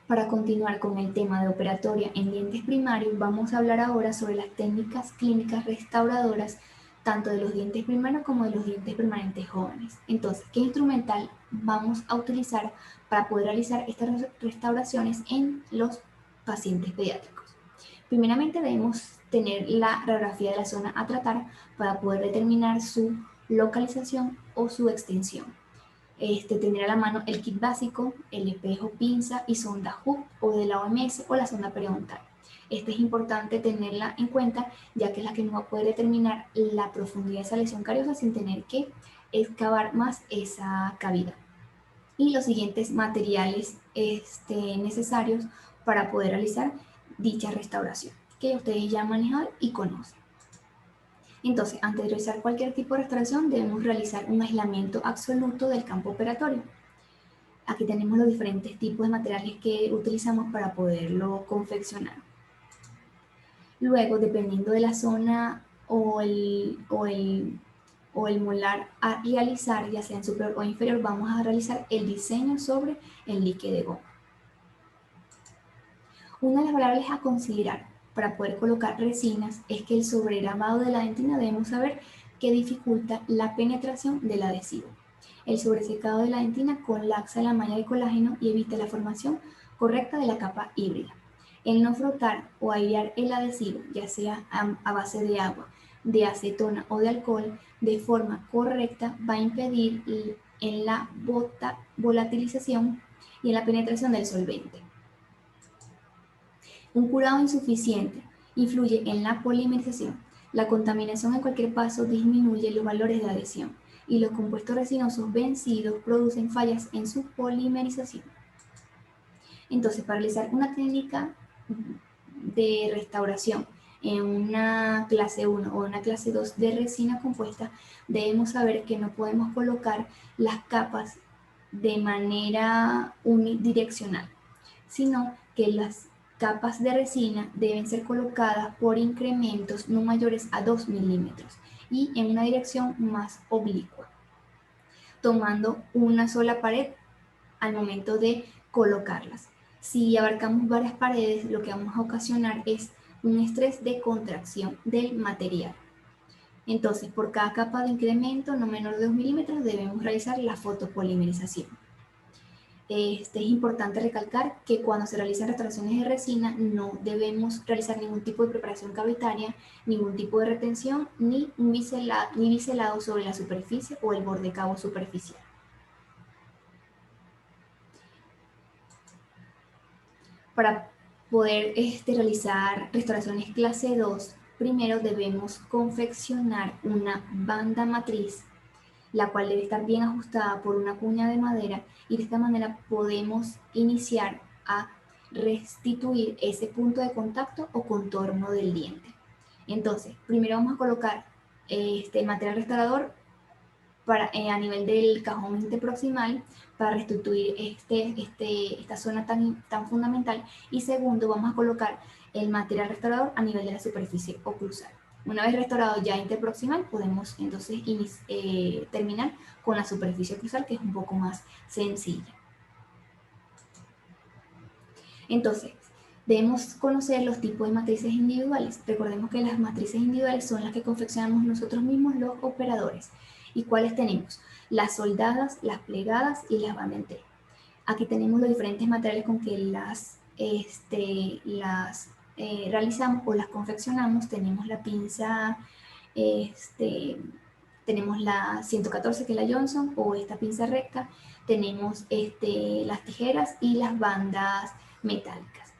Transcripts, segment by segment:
Para continuar con el tema de operatoria en dientes primarios, vamos a hablar ahora sobre las técnicas clínicas restauradoras tanto de los dientes primarios como de los dientes permanentes jóvenes. Entonces, ¿qué instrumental vamos a utilizar para poder realizar estas restauraciones en los pacientes pediátricos? Primeramente debemos tener la radiografía de la zona a tratar para poder determinar su localización o su extensión. Tener a la mano el kit básico, el espejo, pinza y sonda Hooke o de la OMS o la sonda periodontal. Es importante tenerla en cuenta ya que es la que nos va a poder determinar la profundidad de esa lesión cariosa sin tener que excavar más esa cavidad. Y los siguientes materiales necesarios para poder realizar dicha restauración, que ustedes ya han manejado y conocen. Entonces, antes de realizar cualquier tipo de restauración, debemos realizar un aislamiento absoluto del campo operatorio. Aquí tenemos los diferentes tipos de materiales que utilizamos para poderlo confeccionar. Luego, dependiendo de la zona o el molar a realizar, ya sea en superior o inferior, vamos a realizar el diseño sobre el líquido de goma. Una de las variables a considerar para poder colocar resinas es que el sobregrabado de la dentina debemos saber que dificulta la penetración del adhesivo. El sobresecado de la dentina colapsa la malla de colágeno y evita la formación correcta de la capa híbrida. El no frotar o airear el adhesivo, ya sea a base de agua, de acetona o de alcohol, de forma correcta va a impedir en la volatilización y en la penetración del solvente. Un curado insuficiente influye en la polimerización. La contaminación en cualquier paso disminuye los valores de adhesión y los compuestos resinosos vencidos producen fallas en su polimerización. Entonces, para realizar una técnica de restauración en una clase 1 o una clase 2 de resina compuesta, debemos saber que no podemos colocar las capas de manera unidireccional, sino que las capas de resina deben ser colocadas por incrementos no mayores a 2 milímetros y en una dirección más oblicua, tomando una sola pared al momento de colocarlas. Si abarcamos varias paredes, lo que vamos a ocasionar es un estrés de contracción del material. Entonces, por cada capa de incremento no menor de 2 milímetros debemos realizar la fotopolimerización. Es importante recalcar que cuando se realizan restauraciones de resina no debemos realizar ningún tipo de preparación cavitaria, ningún tipo de retención, ni biselado sobre la superficie o el borde cabo superficial. Para poder realizar restauraciones clase 2, primero debemos confeccionar una banda matriz, la cual debe estar bien ajustada por una cuña de madera y de esta manera podemos iniciar a restituir ese punto de contacto o contorno del diente. Entonces, primero vamos a colocar el material restaurador a nivel del cajón interproximal para restituir esta zona tan fundamental, y segundo vamos a colocar el material restaurador a nivel de la superficie oclusal. Una vez restaurado ya interproximal, podemos entonces terminar con la superficie oclusal, que es un poco más sencilla. Entonces, debemos conocer los tipos de matrices individuales. Recordemos que las matrices individuales son las que confeccionamos nosotros mismos los operadores. ¿Y cuáles tenemos? Las soldadas, las plegadas y las bandas entera. Aquí tenemos los diferentes materiales con que las realizamos o las confeccionamos. Tenemos la pinza, tenemos la 114, que es la Johnson, o esta pinza recta. Tenemos las tijeras y las bandas metálicas.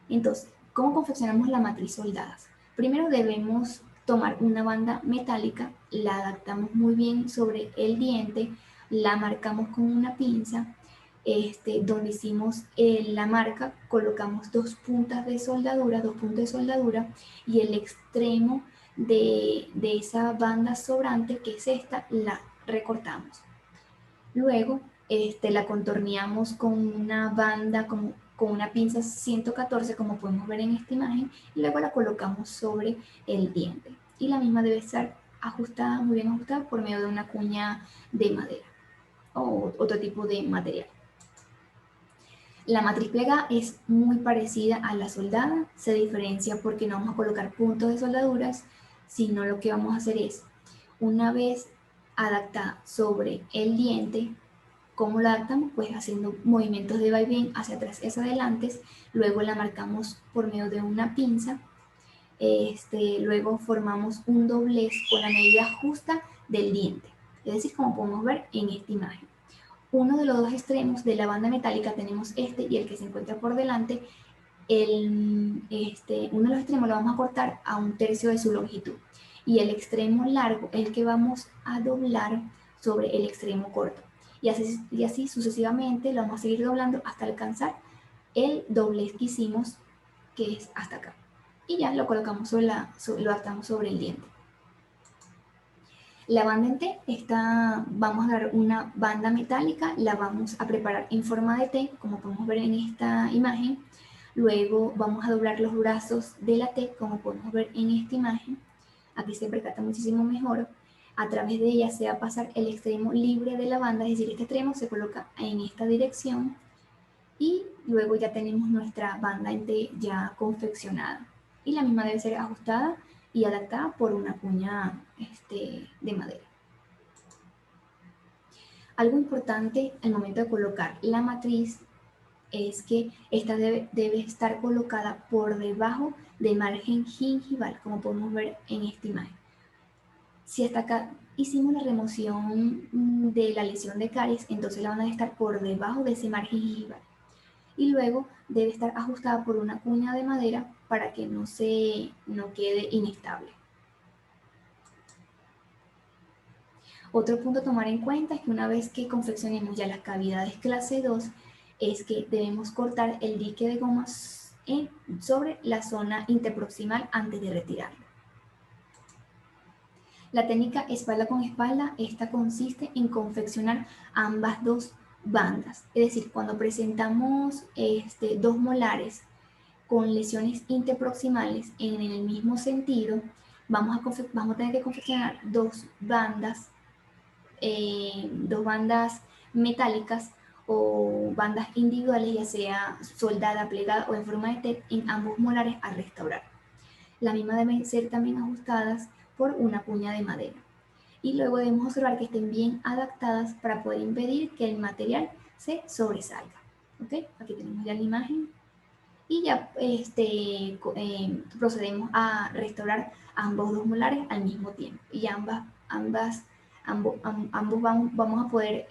Entonces, ¿cómo confeccionamos la matriz soldadas? Primero debemos tomar una banda metálica, la adaptamos muy bien sobre el diente, la marcamos con una pinza, donde hicimos la marca, colocamos dos puntos de soldadura y el extremo de esa banda sobrante, que es esta, la recortamos. Luego la contorneamos con una banda, con una pinza 114, como podemos ver en esta imagen, y luego la colocamos sobre el diente. Y la misma debe estar ajustada, muy bien ajustada, por medio de una cuña de madera o otro tipo de material. La matriz plegada es muy parecida a la soldada, se diferencia porque no vamos a colocar puntos de soldaduras, sino lo que vamos a hacer es, una vez adaptada sobre el diente, ¿cómo la adaptamos? Pues haciendo movimientos de vaivén hacia atrás y hacia adelante, luego la marcamos por medio de una pinza, luego formamos un doblez con la medida justa del diente, es decir, como podemos ver en esta imagen. Uno de los dos extremos de la banda metálica tenemos este y el que se encuentra por delante, uno de los extremos lo vamos a cortar a 1/3 de su longitud y el extremo largo es el que vamos a doblar sobre el extremo corto y así sucesivamente lo vamos a seguir doblando hasta alcanzar el doblez que hicimos, que es hasta acá, y ya lo colocamos lo adaptamos sobre el diente. La banda en T vamos a dar una banda metálica, la vamos a preparar en forma de T, como podemos ver en esta imagen. Luego vamos a doblar los brazos de la T, como podemos ver en esta imagen. Aquí se percata muchísimo mejor. A través de ella se va a pasar el extremo libre de la banda, es decir, este extremo se coloca en esta dirección. Y luego ya tenemos nuestra banda en T ya confeccionada. Y la misma debe ser ajustada y adaptada por una cuña de madera. Algo importante al momento de colocar la matriz es que esta debe estar colocada por debajo del margen gingival, como podemos ver en esta imagen. Si hasta acá hicimos la remoción de la lesión de caries, entonces la van a estar por debajo de ese margen gingival. Y luego debe estar ajustada por una cuña de madera para que no quede inestable. Otro punto a tomar en cuenta es que una vez que confeccionemos ya las cavidades clase 2, es que debemos cortar el dique de gomas sobre la zona interproximal antes de retirarlo. La técnica espalda con espalda, esta consiste en confeccionar ambas dos bandas. Es decir, cuando presentamos dos molares con lesiones interproximales en el mismo sentido, vamos a tener que confeccionar dos bandas metálicas o bandas individuales, ya sea soldada, plegada o en forma de T, en ambos molares a restaurar. Las mismas deben ser también ajustadas por una cuña de madera. Y luego debemos observar que estén bien adaptadas para poder impedir que el material se sobresalga. ¿Okay? Aquí tenemos ya la imagen. Y ya procedemos a restaurar ambos dos molares al mismo tiempo. Y ambos vamos a poder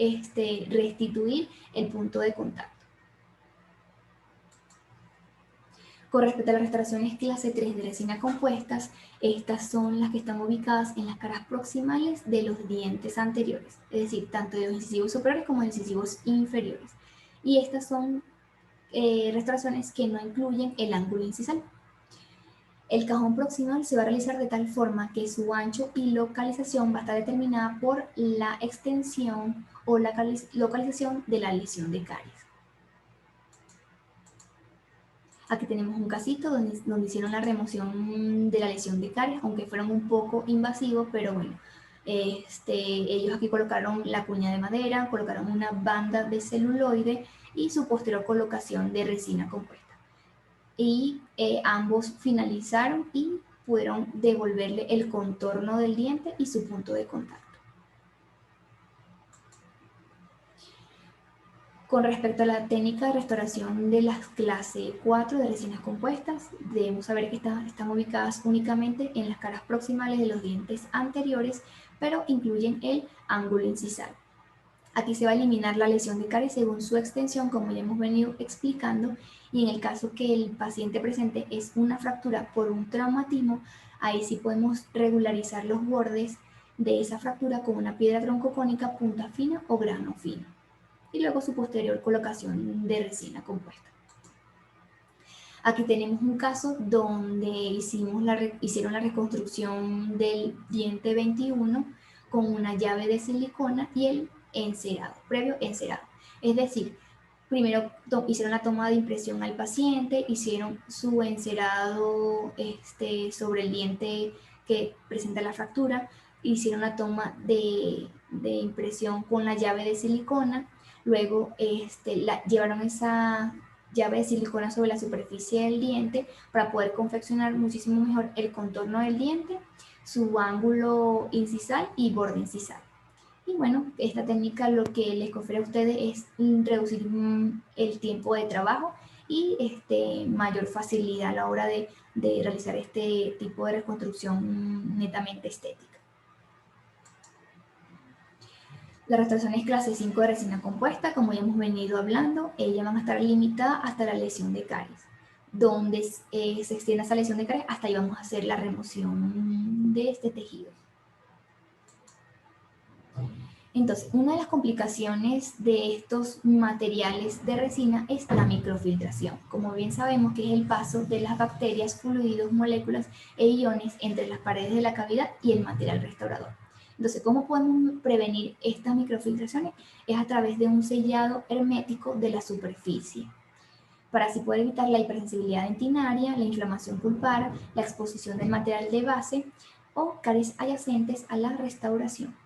restituir el punto de contacto. Con respecto a las restauraciones clase 3 de resina compuestas, estas son las que están ubicadas en las caras proximales de los dientes anteriores, es decir, tanto de los incisivos superiores como de los incisivos inferiores. Y estas son restauraciones que no incluyen el ángulo incisal. El cajón proximal se va a realizar de tal forma que su ancho y localización va a estar determinada por la extensión o la localización de la lesión de caries. Aquí tenemos un casito donde hicieron la remoción de la lesión de caries, aunque fueron un poco invasivos, pero bueno, ellos aquí colocaron la cuña de madera, colocaron una banda de celuloide y su posterior colocación de resina compuesta. Y ambos finalizaron y pudieron devolverle el contorno del diente y su punto de contacto. Con respecto a la técnica de restauración de las clase 4 de resinas compuestas, debemos saber que están ubicadas únicamente en las caras proximales de los dientes anteriores, pero incluyen el ángulo incisal. Aquí se va a eliminar la lesión de caries según su extensión, como ya hemos venido explicando, y en el caso que el paciente presente es una fractura por un traumatismo, ahí sí podemos regularizar los bordes de esa fractura con una piedra troncocónica punta fina o grano fino, y luego su posterior colocación de resina compuesta. Aquí tenemos un caso donde hicieron la reconstrucción del diente 21 con una llave de silicona y el encerado, previo encerado. Es decir, primero hicieron la toma de impresión al paciente, hicieron su encerado sobre el diente que presenta la fractura, hicieron la toma de impresión con la llave de silicona, luego llevaron esa llave de silicona sobre la superficie del diente para poder confeccionar muchísimo mejor el contorno del diente, su ángulo incisal y borde incisal. Y bueno, esta técnica lo que les confiere a ustedes es reducir el tiempo de trabajo y mayor facilidad a la hora de realizar este tipo de reconstrucción netamente estética. Las restauraciones clase 5 de resina compuesta, como ya hemos venido hablando, ellas van a estar limitadas hasta la lesión de caries. Donde se extienda esa lesión de caries, hasta ahí vamos a hacer la remoción de este tejido. Entonces, una de las complicaciones de estos materiales de resina es la microfiltración. Como bien sabemos que es el paso de las bacterias, fluidos, moléculas e iones entre las paredes de la cavidad y el material restaurador. Entonces, ¿cómo podemos prevenir estas microfiltraciones? Es a través de un sellado hermético de la superficie, para así poder evitar la hipersensibilidad dentinaria, la inflamación pulpar, la exposición del material de base o caries adyacentes a la restauración.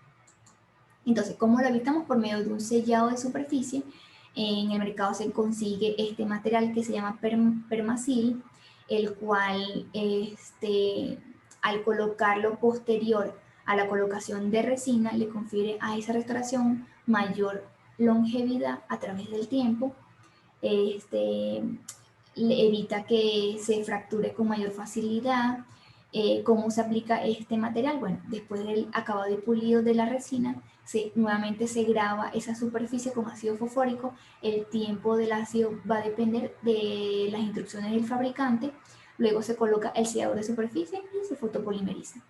Entonces, ¿cómo lo evitamos? Por medio de un sellado de superficie. En el mercado se consigue este material que se llama Permasil, el cual al colocarlo posterior a la colocación de resina le confiere a esa restauración mayor longevidad a través del tiempo. Le evita que se fracture con mayor facilidad. ¿Cómo se aplica este material? Bueno, después del acabado y pulido de la resina, nuevamente se graba esa superficie con ácido fosfórico. El tiempo del ácido va a depender de las instrucciones del fabricante. Luego se coloca el sellador de superficie y se fotopolimeriza.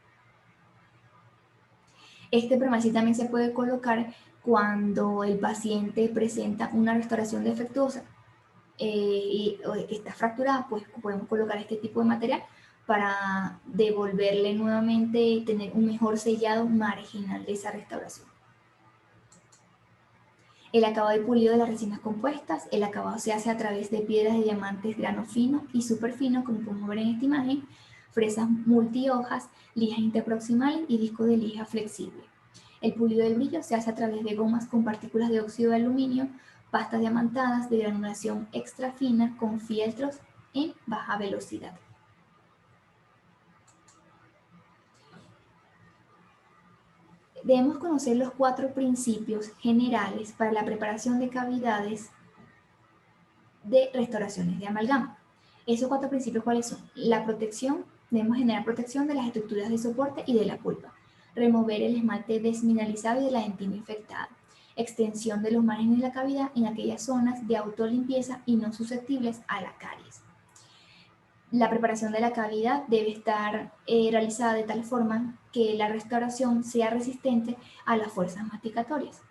Este Permasil también se puede colocar cuando el paciente presenta una restauración defectuosa y está fracturada, pues podemos colocar este tipo de material para devolverle nuevamente y tener un mejor sellado marginal de esa restauración. El acabado y pulido de las resinas compuestas, el acabado se hace a través de piedras de diamantes grano fino y súper fino, como podemos ver en esta imagen, fresas multihojas, lijas interproximales y discos de lija flexible. El pulido del brillo se hace a través de gomas con partículas de óxido de aluminio, pastas diamantadas de granulación extra fina con fieltros en baja velocidad. Debemos conocer los 4 principios generales para la preparación de cavidades de restauraciones de amalgama. Esos 4 principios, ¿cuáles son? La protección, debemos generar protección de las estructuras de soporte y de la pulpa. Remover el esmalte desmineralizado y de la dentina infectada. Extensión de los márgenes de la cavidad en aquellas zonas de autolimpieza y no susceptibles a la caries. La preparación de la cavidad debe estar realizada de tal forma que la restauración sea resistente a las fuerzas masticatorias.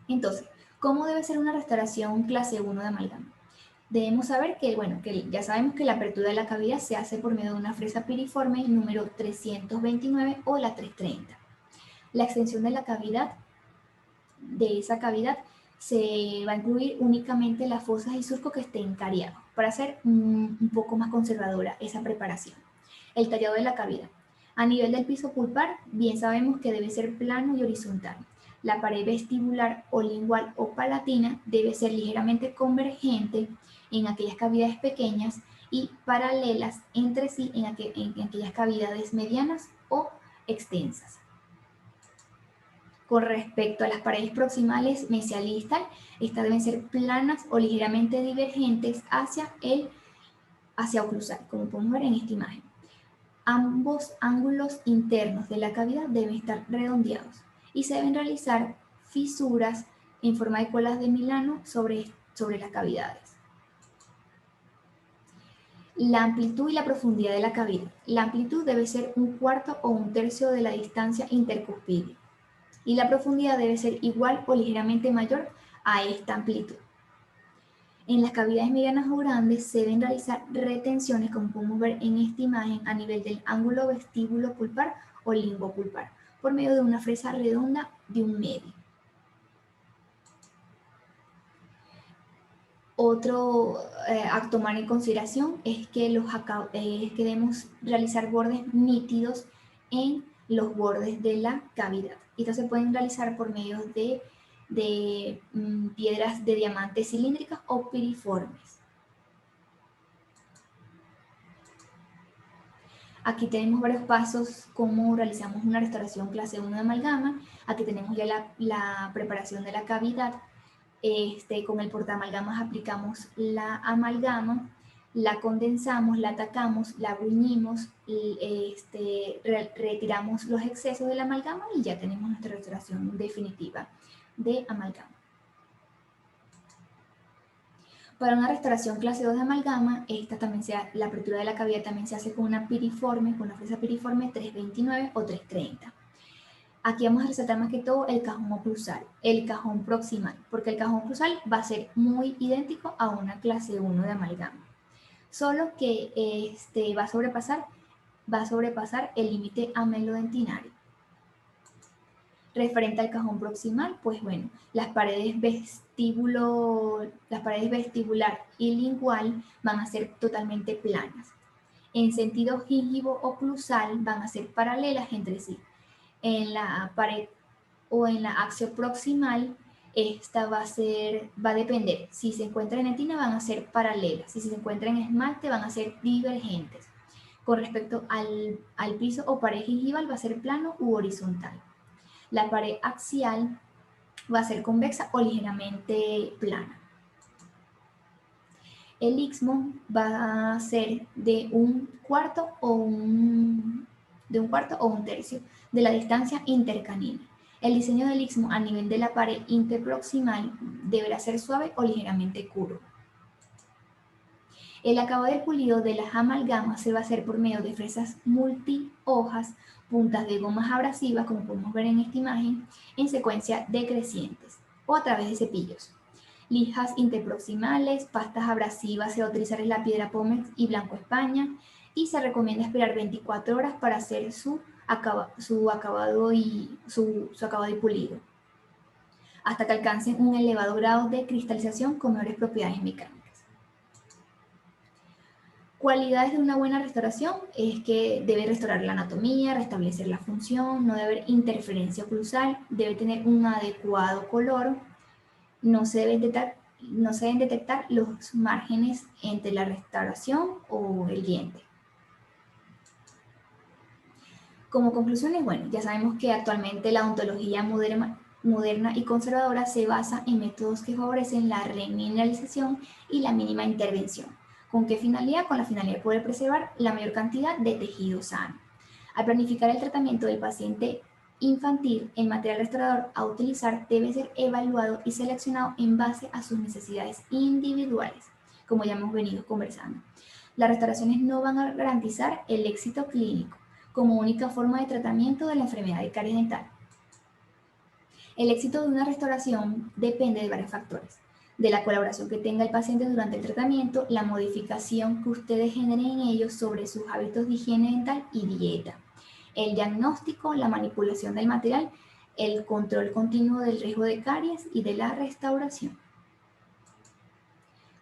Entonces, ¿cómo debe ser una restauración clase 1 de amalgama? Debemos saber que ya sabemos que la apertura de la cavidad se hace por medio de una fresa piriforme número 329 o la 330. La extensión de la cavidad, de esa cavidad, se va a incluir únicamente las fosas y surcos que estén cariados, para hacer un poco más conservadora esa preparación. El tallado de la cavidad. A nivel del piso pulpar, bien sabemos que debe ser plano y horizontal. La pared vestibular o lingual o palatina debe ser ligeramente convergente en aquellas cavidades pequeñas y paralelas entre sí en aquellas cavidades medianas o extensas. Con respecto a las paredes proximales mesial y distal, estas deben ser planas o ligeramente divergentes hacia oclusal, como podemos ver en esta imagen. Ambos ángulos internos de la cavidad deben estar redondeados y se deben realizar fisuras en forma de colas de Milano sobre las cavidades. La amplitud y la profundidad de la cavidad. La amplitud debe ser 1/4 o 1/3 de la distancia intercuspidea y la profundidad debe ser igual o ligeramente mayor a esta amplitud. En las cavidades medianas o grandes se deben realizar retenciones, como podemos ver en esta imagen, a nivel del ángulo vestíbulo pulpar o limbo pulpar, por medio de una fresa redonda de 1 medio. Otro a tomar en consideración es que debemos realizar bordes nítidos en los bordes de la cavidad. Estos se pueden realizar por medio de de piedras de diamante cilíndricas o piriformes. Aquí tenemos varios pasos como realizamos una restauración clase 1 de amalgama. Aquí tenemos ya la preparación de la cavidad. Con el portaamalgamas aplicamos la amalgama, la condensamos, la atacamos, la bruñimos, retiramos los excesos de la amalgama y ya tenemos nuestra restauración definitiva de amalgama. Para una restauración clase 2 de amalgama, la apertura de la cavidad también se hace con una piriforme, con una fresa piriforme 329 o 330. Aquí vamos a resaltar más que todo el cajón oclusal, el cajón proximal, porque el cajón oclusal va a ser muy idéntico a una clase 1 de amalgama, solo que va a sobrepasar el límite amelodentinario. Referente al cajón proximal, pues bueno, las paredes vestibular y lingual van a ser totalmente planas. En sentido gingivo-oclusal van a ser paralelas entre sí. En la pared o en la axioproximal, esta va a depender. Si se encuentra en dentina van a ser paralelas, si se encuentra en esmalte van a ser divergentes. Con respecto al piso o pared gingival va a ser plano u horizontal. La pared axial va a ser convexa o ligeramente plana. El istmo va a ser de un cuarto o un tercio de la distancia intercanina. El diseño del istmo a nivel de la pared interproximal deberá ser suave o ligeramente curvo. El acabado del pulido de las amalgamas se va a hacer por medio de fresas multihojas, puntas de gomas abrasivas, como podemos ver en esta imagen, en secuencia decrecientes, o a través de cepillos. Lijas interproximales, pastas abrasivas, se va a utilizar la piedra pómez y blanco España, y se recomienda esperar 24 horas para hacer su acabado y pulido, hasta que alcancen un elevado grado de cristalización con mejores propiedades mecánicas. Cualidades de una buena restauración es que debe restaurar la anatomía, restablecer la función, no debe haber interferencia oclusal, debe tener un adecuado color, no se deben detectar los márgenes entre la restauración o el diente. Como conclusiones, bueno, ya sabemos que actualmente la odontología moderna y conservadora se basa en métodos que favorecen la remineralización y la mínima intervención. ¿Con qué finalidad? Con la finalidad de poder preservar la mayor cantidad de tejido sano. Al planificar el tratamiento del paciente infantil, el material restaurador a utilizar debe ser evaluado y seleccionado en base a sus necesidades individuales, como ya hemos venido conversando. Las restauraciones no van a garantizar el éxito clínico como única forma de tratamiento de la enfermedad de caries dental. El éxito de una restauración depende de varios factores: de la colaboración que tenga el paciente durante el tratamiento, la modificación que ustedes generen en ellos sobre sus hábitos de higiene dental y dieta, el diagnóstico, la manipulación del material, el control continuo del riesgo de caries y de la restauración.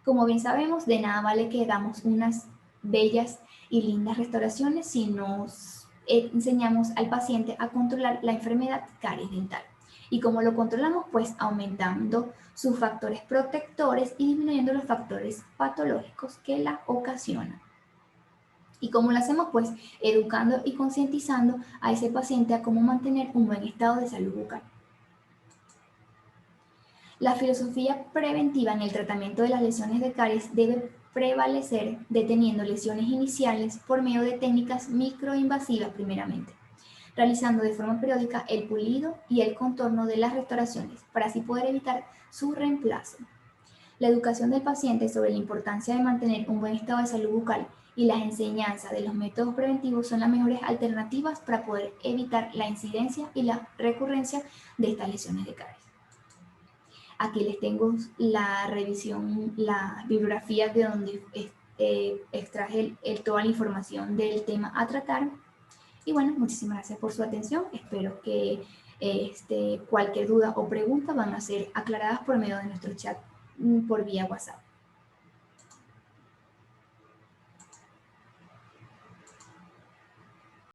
Como bien sabemos, de nada vale que hagamos unas bellas y lindas restauraciones si nos enseñamos al paciente a controlar la enfermedad caries dental. ¿Y cómo lo controlamos? Pues aumentando sus factores protectores y disminuyendo los factores patológicos que la ocasionan. ¿Y cómo lo hacemos? Pues educando y concientizando a ese paciente a cómo mantener un buen estado de salud bucal. La filosofía preventiva en el tratamiento de las lesiones de caries debe prevalecer deteniendo lesiones iniciales por medio de técnicas microinvasivas primeramente, realizando de forma periódica el pulido y el contorno de las restauraciones para así poder evitar su reemplazo. La educación del paciente sobre la importancia de mantener un buen estado de salud bucal y las enseñanzas de los métodos preventivos son las mejores alternativas para poder evitar la incidencia y la recurrencia de estas lesiones de caries. Aquí les tengo la revisión, la bibliografía de donde extraje toda la información del tema a tratar. Y bueno, muchísimas gracias por su atención. Espero que cualquier duda o pregunta van a ser aclaradas por medio de nuestro chat por vía WhatsApp.